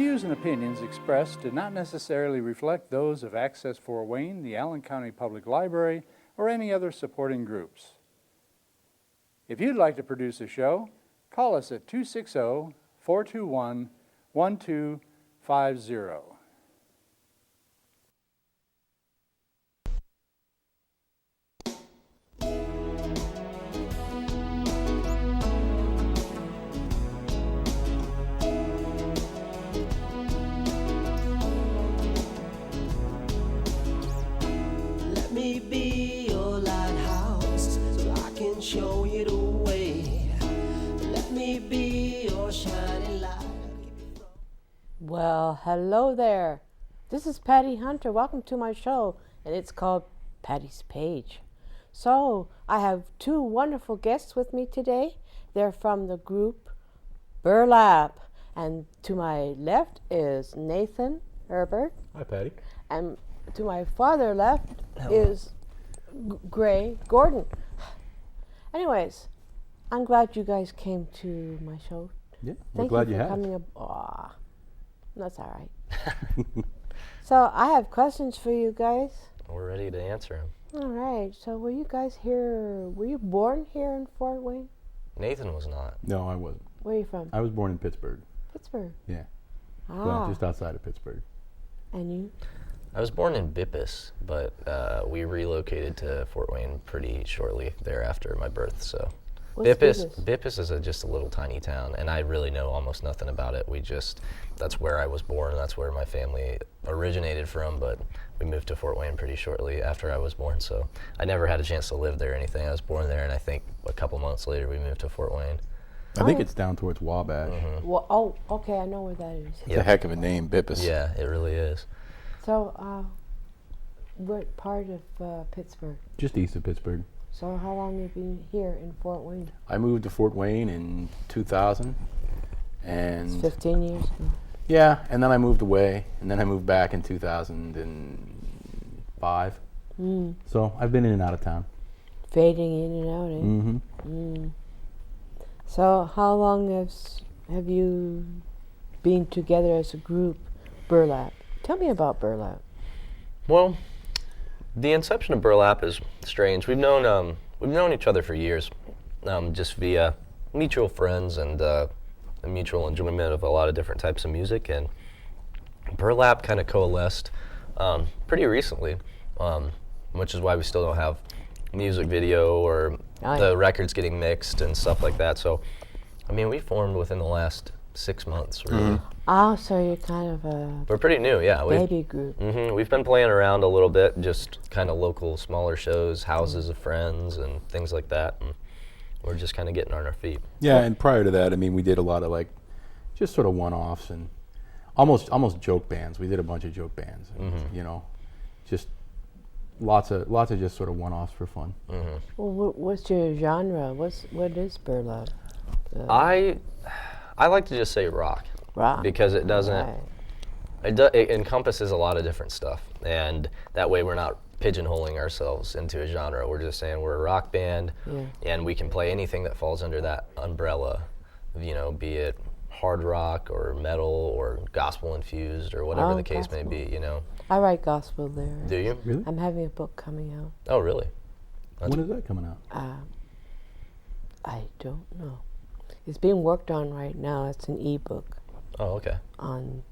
views and opinions expressed do not necessarily reflect those of Access Fort Wayne, the Allen County Public Library, or any other supporting groups. If you'd like to produce a show, call us at 260-421-1250. Let me be your lighthouse so I can show you the way. Let me be your shining light. Well, hello there. This is Patty Hunter. Welcome to my show, and it's called Patty's Page. So, I have two wonderful guests with me today. They're from the group Burlap, and to my left is Nathan Herbert, Hi, Patty. and to my farther left is Gray Gordon. Anyways, I'm glad you guys came to my show. Yeah, we're Thank glad you you for have. coming up. Aw, that's all right. So I have questions for you guys. We're ready to answer them. All right. So were you guys here? Were you born here in Fort Wayne? Nathan was not. No, I wasn't. Where are you from? I was born in Pittsburgh. Pittsburgh. Yeah, Ah. just outside of Pittsburgh. And you? I was born in Bippus, but we relocated to Fort Wayne pretty shortly thereafter my birth. So What's Bippus is just a little tiny town, and I really know almost nothing about it. That's where I was born. That's where my family originated from, but we moved to Fort Wayne pretty shortly after I was born. So I never had a chance to live there or anything. I was born there, and I think a couple months later we moved to Fort Wayne. I think it's down towards Wabash. Well, oh, okay. I know where that is. It's a heck of a name, Bippus. Yeah, it really is. So, what part of Pittsburgh? Just east of Pittsburgh. So, how long have you been here in Fort Wayne? I moved to Fort Wayne in 2000, It's and 15 years ago. yeah, and then I moved away, and then I moved back in 2005. So I've been in and out of town. Fading in and out, eh? Mm-hmm. So, how long have you been together as a group, Burlap? Tell me about Burlap. Well, the inception of Burlap is strange. We've known each other for years, just via mutual friends and a mutual enjoyment of a lot of different types of music. And Burlap kind of coalesced pretty recently, which is why we still don't have music video or the records getting mixed and stuff like that. So, I mean, we formed within the last 6 months, really. Oh, so you're kind of a We're pretty new, yeah. baby group. We've been playing around a little bit, just kind of local, smaller shows, houses of friends, and things like that. And we're just kind of getting on our feet. Yeah, and prior to that, I mean, we did a lot of just sort of one-offs and almost joke bands. We did a bunch of joke bands, and, just lots of just sort of one-offs for fun. Well, what's your genre? What is Burlap? I like to just say rock. Rock. Because it doesn't. Right. It encompasses a lot of different stuff, and that way we're not pigeonholing ourselves into a genre. We're just saying we're a rock band, and we can play anything that falls under that umbrella, be it hard rock or metal or gospel infused or whatever the case may be. I write gospel lyrics. Do you? Really? I'm having a book coming out. Oh, really? When is that coming out? I don't know. It's being worked on right now. It's an ebook Oh, okay. on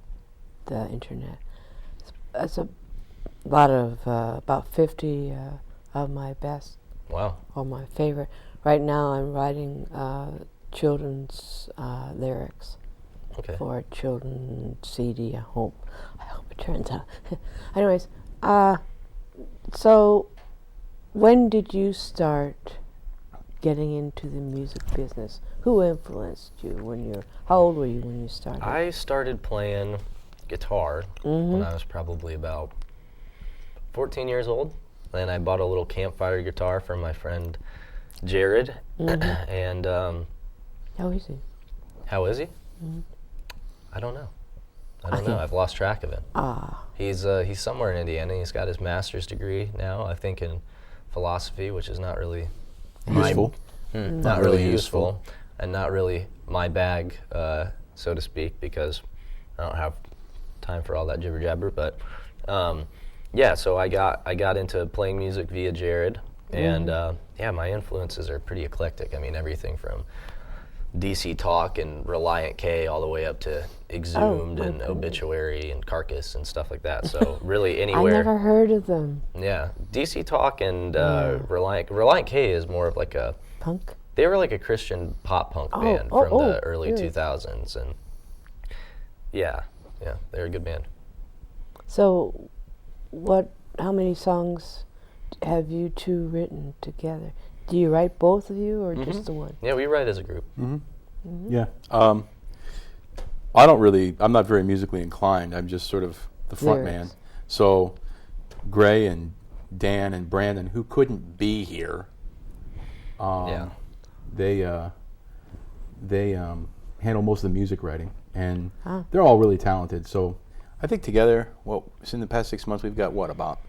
the internet. It's a lot of about 50 of my best Wow. or my favorite. Right now, I'm writing children's lyrics Okay. for a children's CD. I hope it turns out. Anyways, so when did you start getting into the music business? Who influenced you how old were you when you started? I started playing guitar when I was probably about 14 years old. Then I bought a little campfire guitar from my friend Jared. And How is he? how is he? I don't know. I don't know. I've lost track of it. He's somewhere in Indiana. He's got his master's degree now, I think, in philosophy, which is not really Useful. not really useful, and not really my bag, so to speak, because I don't have time for all that jibber jabber, but yeah. So I got into playing music via Jared, and yeah, my influences are pretty eclectic. I mean, everything from DC Talk and Reliant K all the way up to Exhumed and Obituary and Carcass and stuff like that. So really anywhere. I never heard of them. Yeah, DC Talk and Reliant K is more of like a Punk? They were like a Christian pop punk band from the early 2000s, and yeah, they're a good band. So, how many songs have you two written together? Do you write both of you, or just the one? Yeah, we write as a group. Yeah. I'm not very musically inclined. I'm just sort of the front man. So Gray and Dan and Brandon, who couldn't be here, they handle most of the music writing, and they're all really talented. So I think together, in the past 6 months, we've got about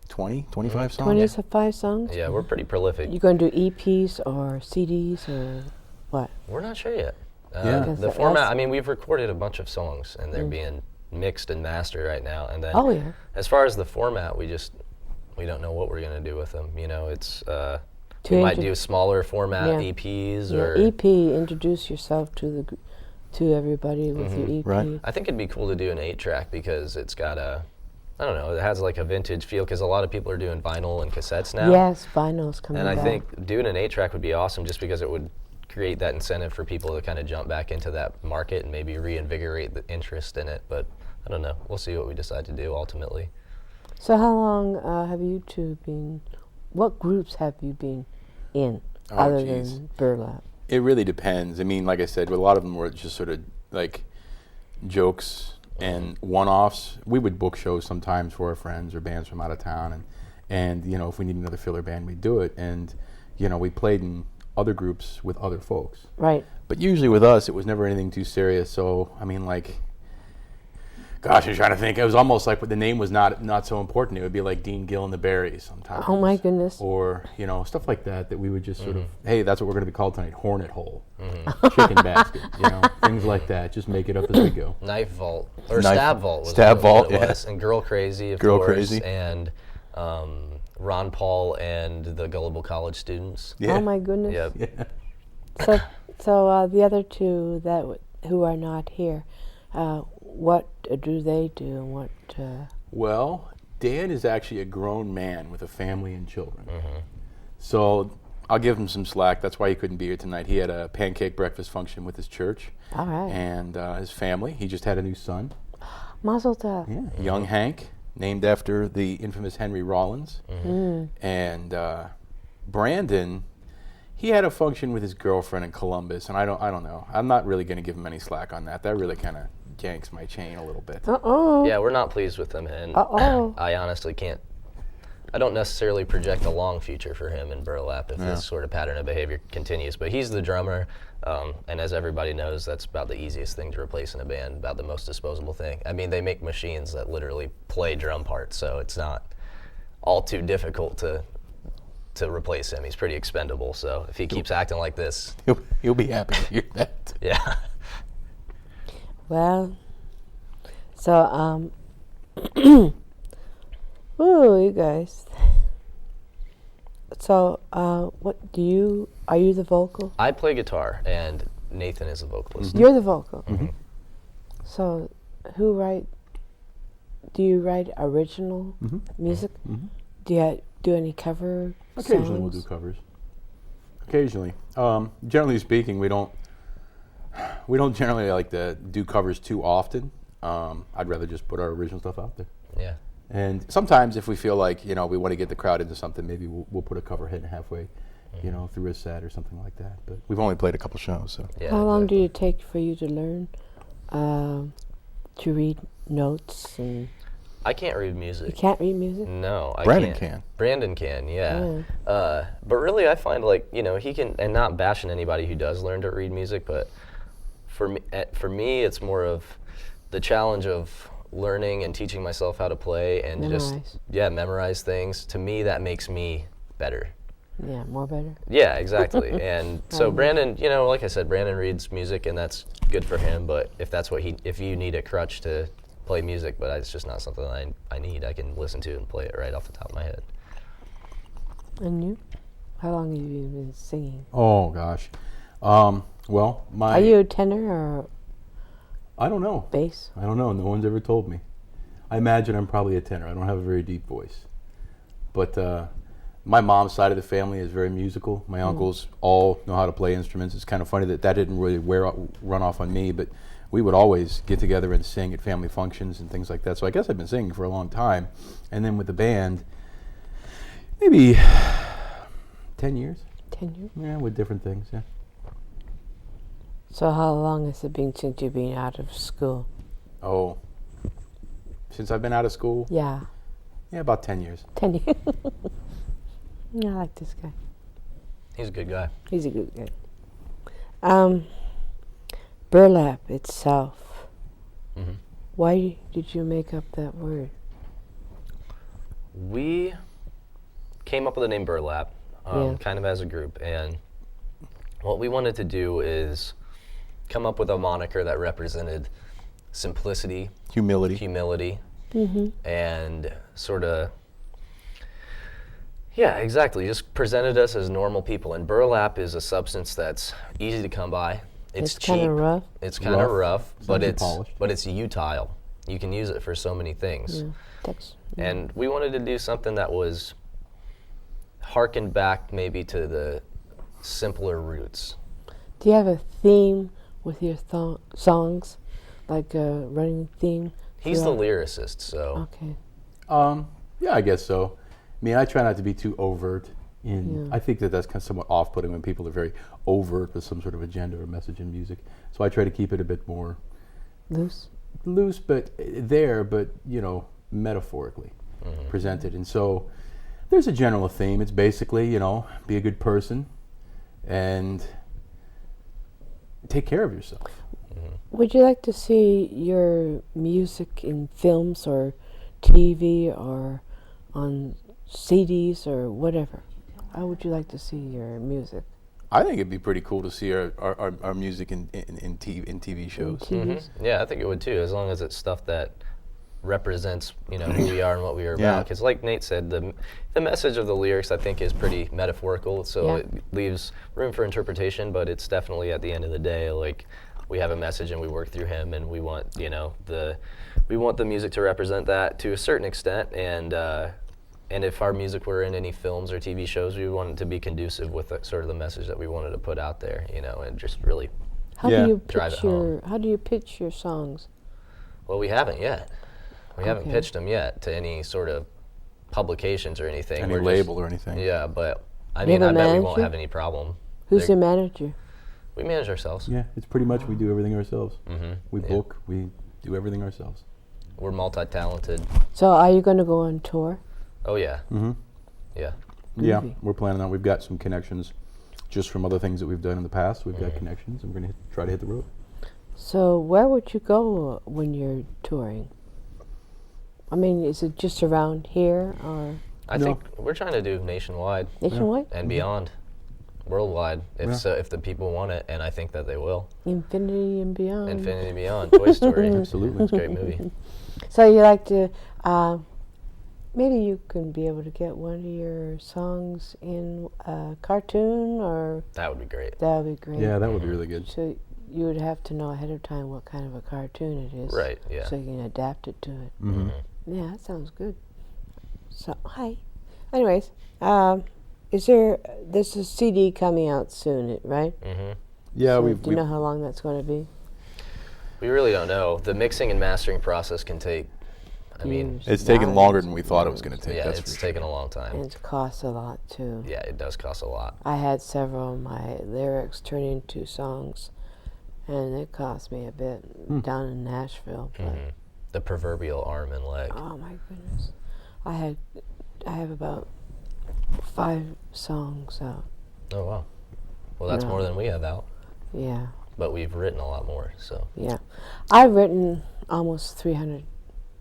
20, 25 songs? 25 songs? Yeah, we're pretty prolific. You going to do EPs or CDs or what? We're not sure yet. Yeah. The format, I mean, we've recorded a bunch of songs, and they're being mixed and mastered right now. And then as far as the format, we don't know what we're going to do with them. You know, it's we might do smaller format EPs or EP. Introduce yourself to everybody with your EP. Right. I think it'd be cool to do an 8-track because it's got I don't know, it has like a vintage feel because a lot of people are doing vinyl and cassettes now. Yes, vinyl's coming back. And I think doing an 8-track would be awesome just because it would create that incentive for people to kind of jump back into that market and maybe reinvigorate the interest in it. But I don't know. We'll see what we decide to do ultimately. So how long have you two what groups have you been in other than Burlap? It really depends. I mean, like I said, a lot of them were just sort of like jokes and one-offs. We would book shows sometimes for our friends or bands from out of town, and you know, if we need another filler band, we'd do it. And you know, we played in other groups with other folks. Right. But usually with us, it was never anything too serious. So I mean, like, gosh, I'm trying to think. It was almost like the name was not so important. It would be like Dean Gill and the Berries sometimes. Oh my goodness. Or you know, stuff like that we would just sort of, hey, that's what we're going to be called tonight, Hornet Hole, Chicken Basket, you know, things like that. Just make it up as we go. Knife Vault or Stab Vault was Stab Vault, what it was. And Girl Crazy, of Girl course, Crazy. and Ron Paul and the Gullible College Students. Yeah. Oh my goodness. Yep. Yeah. So the other two who are not here, what do they do and what? Well, Dan is actually a grown man with a family and children. So I'll give him some slack. That's why he couldn't be here tonight. He had a pancake breakfast function with his church. All right. And his family. He just had a new son. Mazel tov. Yeah. Young Hank, named after the infamous Henry Rollins. And Brandon, he had a function with his girlfriend in Columbus, and I don't know. I'm not really going to give him any slack on that. That really kind of yanks my chain a little bit. Yeah, we're not pleased with him, and I honestly can't. I don't necessarily project a long future for him in Burlap if this sort of pattern of behavior continues. But he's the drummer, and as everybody knows, that's about the easiest thing to replace in a band, about the most disposable thing. I mean, they make machines that literally play drum parts, so it's not all too difficult to replace him. He's pretty expendable, so if he keeps acting like this, You'll be happy to hear that. yeah. Well, so ooh, you guys. So what are you the vocal? I play guitar, and Nathan is the vocalist. You're the vocal. So do you write original music? Do you do any cover Occasionally we'll do covers. Occasionally. Generally speaking, we don't generally like to do covers too often. I'd rather just put our original stuff out there. Yeah. And sometimes if we feel like, you know, we want to get the crowd into something, maybe we'll put a cover hit halfway, you know, through a set or something like that. But we've only played a couple shows, so. Yeah, How long do you take for you to learn to read notes? And I can't read music. you can't read music? No, I Brandon can't. can. Brandon can, yeah. But really, I find, like, you know, he can, and not bashing anybody who does learn to read music, but for me, it's more of the challenge of learning and teaching myself how to play and Memorize. memorize things. To me, that makes me better. Yeah, more better. Yeah, exactly. And so Brandon, like I said, Brandon reads music, and that's good for him. But if that's what if you need a crutch to play music, but it's just not something I need, I can listen to and play it right off the top of my head. And you? How long have you been singing? Oh gosh. Well, Are you a tenor or I don't know. bass? I don't know. No one's ever told me. I imagine I'm probably a tenor. I don't have a very deep voice. But my mom's side of the family is very musical. My uncles all know how to play instruments. It's kind of funny that didn't really run off on me, but we would always get together and sing at family functions and things like that. So I guess I've been singing for a long time. And then with the band, maybe 10 years. 10 years? Yeah, with different things, yeah. So how long has it been since you've been out of school? Oh, since I've been out of school? Yeah, Yeah, about 10 years. 10 years. I like this guy. He's a good guy. He's a good guy. Burlap itself. Mm-hmm. Why did you make up that word? We came up with the name Burlap, kind of as a group, and what we wanted to do is come up with a moniker that represented simplicity, humility, and sort of, yeah, exactly, just presented us as normal people. And burlap is a substance that's easy to come by. It's cheap. Kind of rough. It's kind of rough, but it's polished. utile. You can use it for so many things. Yeah. And we wanted to do something that was harkened back maybe to the simpler roots. Do you have a theme with your songs? Like a running theme? He's the throughout? lyricist, so Okay. Yeah, I guess so. I mean, I try not to be too overt. I think that's kind of somewhat off-putting when people are very overt with some sort of agenda or message in music. So I try to keep it a bit more loose, but metaphorically presented. And so there's a general theme. It's basically, be a good person and take care of yourself. Would you like to see your music in films or TV or on CDs or whatever? How would you like to see your music? I think it'd be pretty cool to see our music in TV shows. yeah, I think it would too, as long as it's stuff that represents who we are and what we are about. Because like Nate said, the message of the lyrics I think is pretty metaphorical, so it leaves room for interpretation. But it's definitely at the end of the day, like, we have a message and we work through him, and we want the music to represent that to a certain extent. And if our music were in any films or TV shows, we want it to be conducive with sort of the message that we wanted to put out there, and just really drive it home. How do you pitch your songs? Well, we haven't yet. We haven't pitched them yet to any sort of publications or anything. Any label or anything. Yeah, but I You have mean, a I bet we won't manager? have any problem. Who's your manager? We manage ourselves. Yeah, it's pretty much we do everything ourselves. We Yeah. book, we do everything ourselves. We're multi-talented. So are you going to go on tour? Oh, yeah. Yeah. Yeah, we're planning on. We've got some connections just from other things that we've done in the past. We've got connections, and we're going to try to hit the road. So where would you go when you're touring? I mean, is it just around here or I think we're trying to do nationwide nationwide? and beyond, worldwide, if the people want it, and I think that they will. Infinity and beyond. Infinity and Beyond, Toy Story. Absolutely. It's a great movie. So you like to, maybe you can be able to get one of your songs in a cartoon, or That would be great. that would be great. Yeah, that would be really good. So you would have to know ahead of time what kind of a cartoon it is. Right, yeah. So you can adapt it to it. Yeah, that sounds good. So, hi. Anyways, there's a CD coming out soon, right? Yeah, So we've do you know how long that's going to be? We really don't know. The mixing and mastering process can take, I mean, it's taken longer than we thought it was going to take. yeah, that's it's for sure. taken a long And time. it costs a lot, too. Yeah, it does cost a lot. I had several of my lyrics turn into songs, and it cost me a bit down in Nashville. But The proverbial arm and leg. oh my goodness, I have about 5 songs out. Oh, wow. Well, that's No. more than we have out, Yeah, but we've written a lot more, so. yeah. I've written almost 300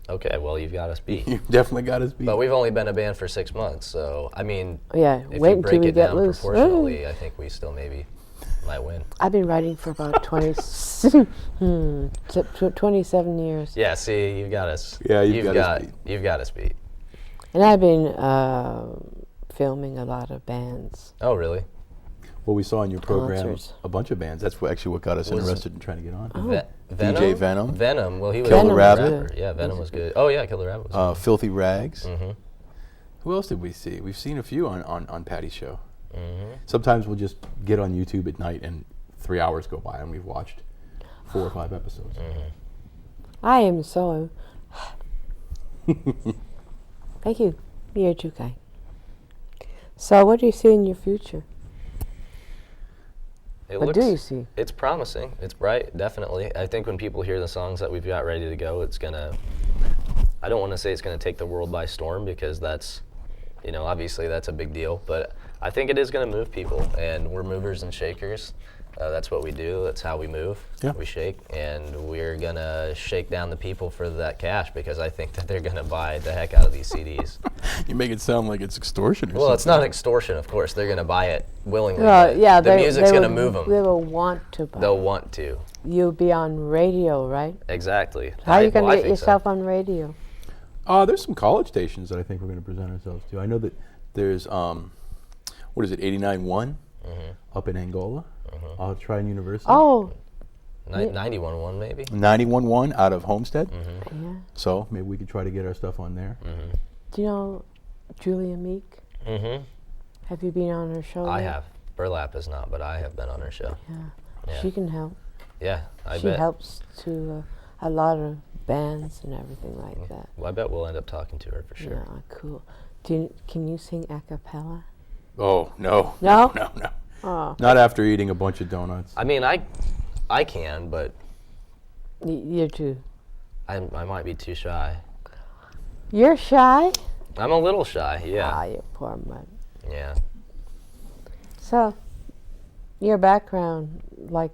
Okay, well, you've got us beat. You definitely got us beat. But we've only been a band for 6 months, so, I mean, Yeah, if wait you until break we it get down loose. proportionally, I think we still maybe might win. I've been writing for about 27 years. Yeah, see, you got us. Yeah, you've got us beat. You've got us beat. And I've been filming a lot of bands. Oh, really? Well, we saw in your program Concerts. a bunch of bands. That's actually what got us Was- interested in trying to get on. Venom? DJ Venom. Venom. Well, he was Kill a the Rabbit. rapper. Yeah, Venom was good. Oh, yeah, Kill the Rabbit was Filthy Rags. good. Mm-hmm. Who else did we see? We've seen a few on Patty's show. Mm-hmm. Sometimes we'll just get on YouTube at night and 3 hours go by and we've watched 4 or 5 episodes. Mm-hmm. I am so. Thank you. You're too kind. So, what do you see in your future? What do you see? It's promising. It's bright, definitely. I think when people hear the songs that we've got ready to go, it's gonna. I don't want to say it's gonna take the world by storm because that's, obviously that's a big deal. But I think it is gonna move people, and we're movers and shakers. That's what we do. That's how we move. Yeah. We shake, and we're gonna shake down the people for that cash because I think that they're gonna buy the heck out of these CDs. You make it sound like it's extortion or Well, something. it's not extortion, of course. They're gonna buy it willingly. Well, but yeah, the music's gonna move them. They will want to buy. They'll want to. You'll be on radio, right? Exactly. How are you well, going I to get think so. yourself on radio? There's some college stations that I think we're going to present ourselves to. I know that there's, 89.1 up in Angola, Trine University. Oh, 91.1 maybe? 91.1 out of Homestead. yeah. So maybe we could try to get our stuff on there. Do you know Julia Meek? Mm-hmm. Have you been on her show? I yet? have. Burlap is not, but I have been on her show. Yeah. Yeah. She can help. Yeah, I She bet. helps to a lot of bands and everything like that. Well, I bet we'll end up talking to her for sure. Yeah, cool. Can you sing a cappella? Oh, no. No? No. Oh, Not after eating a bunch of donuts. I mean, I can, but you're too. I might be too shy. You're shy? I'm a little shy, yeah. Ah, you poor mud. Yeah. So, your background, like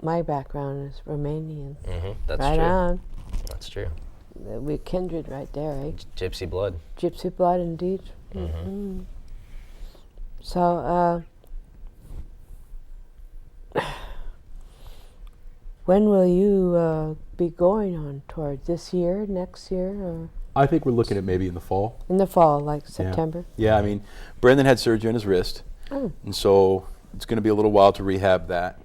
my background, is Romanian. Mm-hmm. That's right true. on. That's true. We're kindred right there, eh? Gypsy blood. Gypsy blood, indeed. Mhm. So, when will you be going on tour? This year, next year, or I think we're looking at maybe in the fall. in the fall, like September? Yeah, I mean, Brandon had surgery on his wrist, Oh, and so it's going to be a little while to rehab that.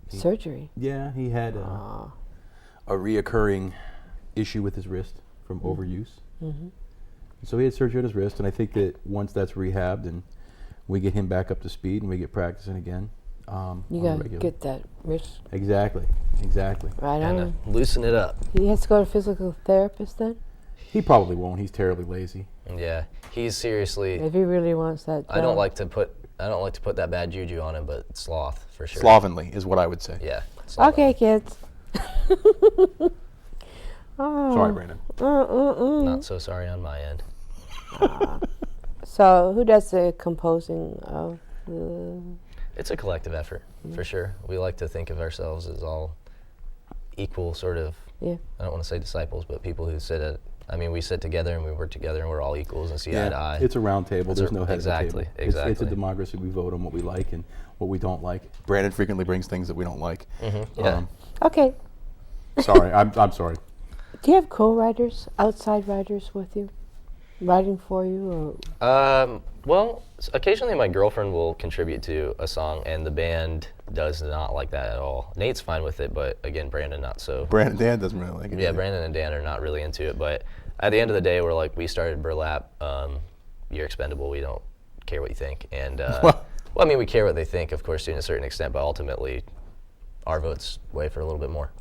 surgery. Yeah, he had Ah. a reoccurring issue with his wrist from overuse. Mm-hmm. So he had surgery on his wrist, and I think that once that's rehabbed and we get him back up to speed and we get practicing again. You on the gotta regular. get that wrist Exactly. right And on. loosen it up. He has to go to a physical therapist then? He probably won't. He's terribly lazy. Yeah. He's seriously. If he really wants that job. I don't like to put that bad juju on him, but sloth for sure. Slovenly is what I would say. Yeah. sloth. Okay, kids. Oh. Sorry, Brandon. Not so sorry on my end. So, who does the composing of the... It's a collective effort, for sure. We like to think of ourselves as all equal, sort of. Yeah. I don't want to say disciples, but people who we sit together and we work together and we're all equals and see eye to eye. It's a round table. There's no head exactly, at the table. exactly. It's a democracy. We vote on what we like and what we don't like. Brandon frequently brings things that we don't like. Yeah. Okay. Sorry, I'm sorry. Do you have co-writers, outside writers with you? Writing for you? Or Well, occasionally my girlfriend will contribute to a song, and the band does not like that at all. Nate's fine with it, but again, Brandon not so. Dan doesn't really like it. Yeah, either. Brandon and Dan are not really into it, but at the end of the day, we're like, we started Burlap. You're expendable. We don't care what you think, and well, I mean, we care what they think, of course, to a certain extent, but ultimately, our votes weigh for a little bit more.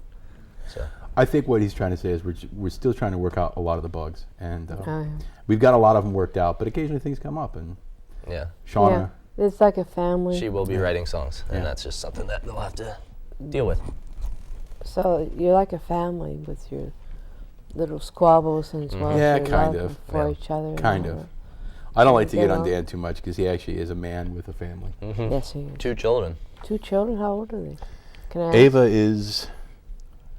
So. I think what he's trying to say is we're still trying to work out a lot of the bugs, and yeah. we've got a lot of them worked out, but occasionally things come up, and Yeah. Shauna, It's like a family. She will be writing songs, and Yeah. that's just something that they'll have to deal with. So you're like a family with your little squabbles and as well as Yeah, your kind love of. for Yeah. each other. and Kind all of. that. I don't like to You get on know? Dan too much because he actually is a man with a family. Yes, he is. 2 children. 2 children. How old are they? Can I ask? Ava is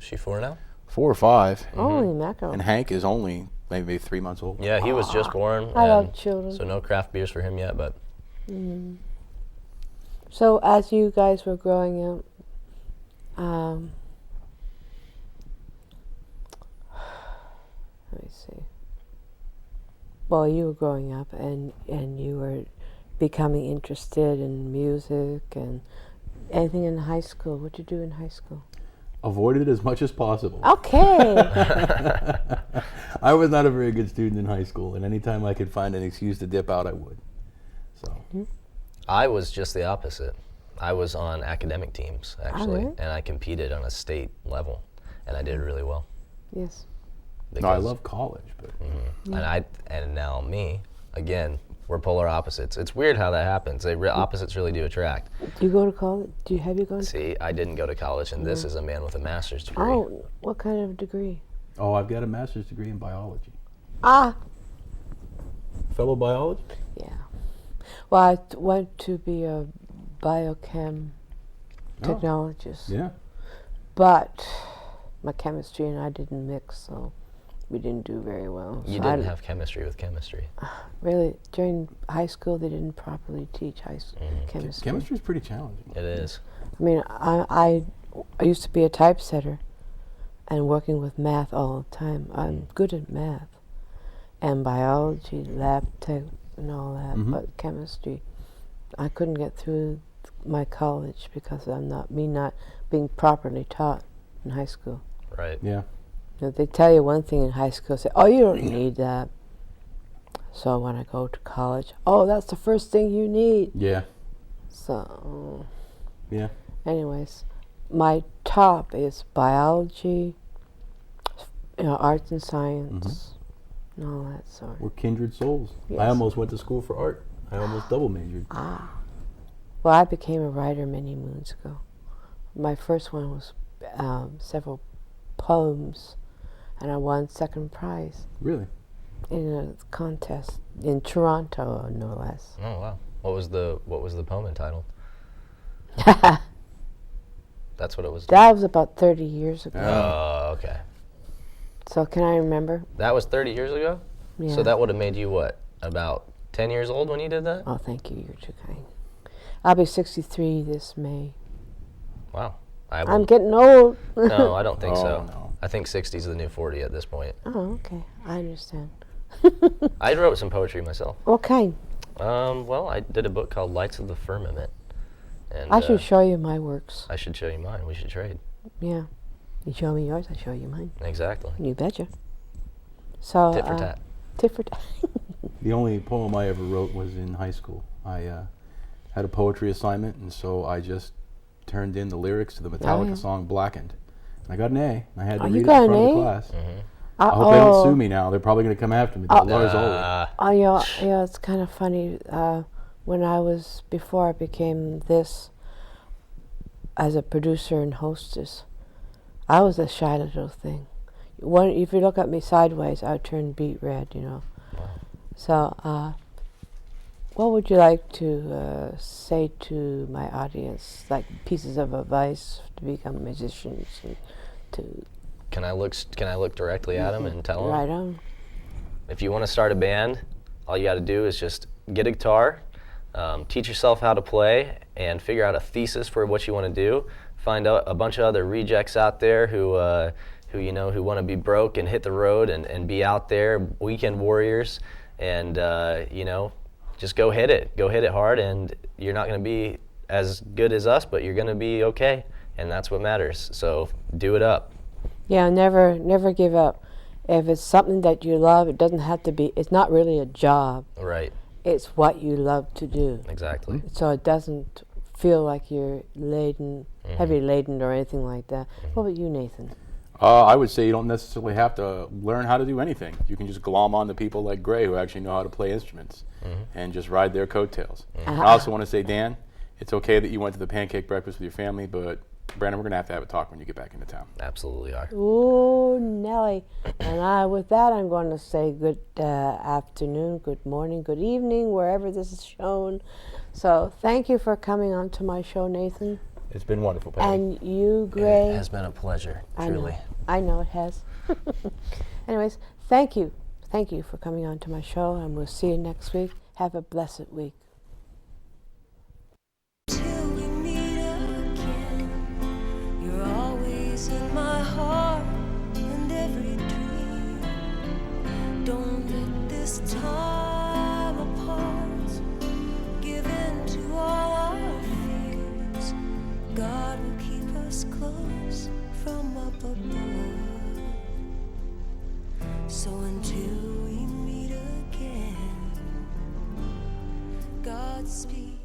Is she 4 now? 4 or 5. Holy mackerel. And Hank is only maybe 3 months old. Yeah, he was just born. I love and children. So no craft beers for him yet, but So as you guys were growing up, let me see. Well, you were growing up and you were becoming interested in music and anything in high school. What'd you do in high school? Avoided it as much as possible. Okay. I was not a very good student in high school, and anytime I could find an excuse to dip out, I would. So. I was just the opposite. I was on academic teams, actually, really? and I competed on a state level, and I did really well. Yes. No, I love college, but And now me, again, we're polar opposites. It's weird how that happens. Opposites really do attract. Do you go to college? Have you gone to See, I didn't go to college, and this is a man with a master's degree. Oh, what kind of degree? oh, I've got a master's degree in biology. Ah, Fellow biology? yeah. Well, I went to be a biochem technologist, Yeah. but my chemistry and I didn't mix, so we didn't do very well. You So didn't have chemistry with chemistry. really, during high school, they didn't properly teach chemistry. Chemistry is pretty challenging. It is. I mean, I used to be a typesetter and working with math all the time. I'm good at math and biology, lab tech, and all that, but chemistry, I couldn't get through my college because of not being properly taught in high school. Right. Yeah. You know, they tell you one thing in high school, say, "Oh, you don't need that." So when I go to college, "Oh, that's the first thing you need." Yeah. So, Yeah. anyways, my top is biology, arts and science, and all that sort. We're kindred souls. Yes. I almost went to school for art. I almost double majored. Well, I became a writer many moons ago. My first one was several poems, and I won second prize Really? in a contest in Toronto, no less. Oh wow. What was the poem entitled? That's what it was. That was about 30 years ago. Oh, okay. So can I remember? That was 30 years ago? Yeah. So that would have made you what? About 10 years old when you did that? Oh, thank you. You're too kind. I'll be 63 this May. Wow. I'm getting old. No, I don't think Oh, so. no. I think 60 is the new 40 at this point. Oh, okay. I understand. I wrote some poetry myself. What kind? Well, I did a book called Lights of the Firmament. And I should show you my works. I should show you mine. We should trade. Yeah. You show me yours, I show you mine. Exactly. You betcha. So, Tit for tat. Tit for tat. The only poem I ever wrote was in high school. I had a poetry assignment, and so I just turned in the lyrics to the Metallica yeah. song Blackened. And I got an A. I had to Oh, you read it in got front an of the A? class. I hope they don't sue me now. They're probably going to come after me. The lawyer's over. Oh, yeah, it's kind of funny. Before I became this, as a producer and hostess, I was a shy little thing. If you look at me sideways, I would turn beet red, Wow. So, what would you like to say to my audience, like pieces of advice to become musicians and to Can I look directly at him and tell him? right on? If you want to start a band, all you got to do is just get a guitar, teach yourself how to play, and figure out a thesis for what you want to do. Find out a bunch of other rejects out there who want to be broke and hit the road and be out there, weekend warriors, and just go hit it hard, and you're not going to be as good as us, but you're going to be okay, and that's what matters. So do it up. Yeah, never give up. If it's something that you love, it doesn't have to be. It's not really a job. Right. It's what you love to do. Exactly. So it doesn't feel like you're heavy laden or anything like that. What about you, Nathan? I would say you don't necessarily have to learn how to do anything. You can just glom on to people like Gray who actually know how to play instruments and just ride their coattails. And I also want to say, Dan, it's okay that you went to the pancake breakfast with your family, but Brandon, we're going to have a talk when you get back into town. Absolutely are. Oh, Nelly. And with that, I'm going to say good afternoon, good morning, good evening, wherever this is shown. So thank you for coming on to my show, Nathan. It's been wonderful, Patty. And you, Gray. It has been a pleasure, truly. I know it has. Anyways, thank you. Thank you for coming on to my show, and we'll see you next week. Have a blessed week. Till we meet again, you're always in my heart and every dream. Don't let this time apart give in to all our fears. God will keep us close from up above. So until we meet again, Godspeed.